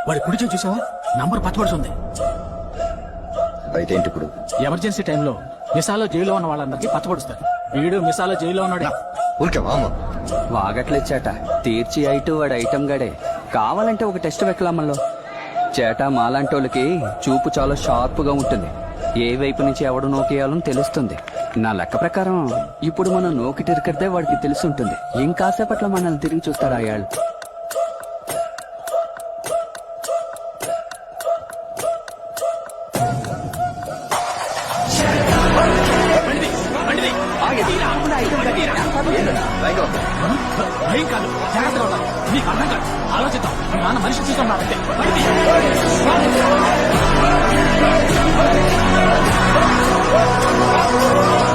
వాడి కుడి చేయి చూసావా, నంబర్ పచ్చబడుతుంది. అయితే ఏంటి ఇప్పుడు? ఎమర్జెన్సీ టైంలో మిసాలో జైల్లో ఉన్న వాళ్ళందరికీ పచ్చబడుస్తారు. వీడు మిసాలో జైల్లో ఉన్నాడు. ఊరికే మామ వాగట్లేచాట తీర్చి ఐటు వాడు ఐటమ్ గడే. కావాలంటే ఒక టెస్ట్ పెట్టలామల్లో. చేట మాలాంటోళ్ళకి చూపు చాలా షార్ప్ గా ఉంటుంది. ఏ వైపు నుంచి ఎవడు నోకేయాలని తెలుస్తుంది. నా లెక్క ప్రకారం ఇప్పుడు మనం నోకి తిరిగితే వాడికి తెలుసుంటుంది. ఇంకాసేపట్లో మనల్ని తిరిగి చూస్తాడు అయ్యాళ్ళు. ఏం కాదు, జాగ్రత్తగా ఉండాలి. నీకు అర్థం కాదు, ఆలోచిద్దాం. మీ నాన్న మనిషి చూస్తున్నాడంటే Hey!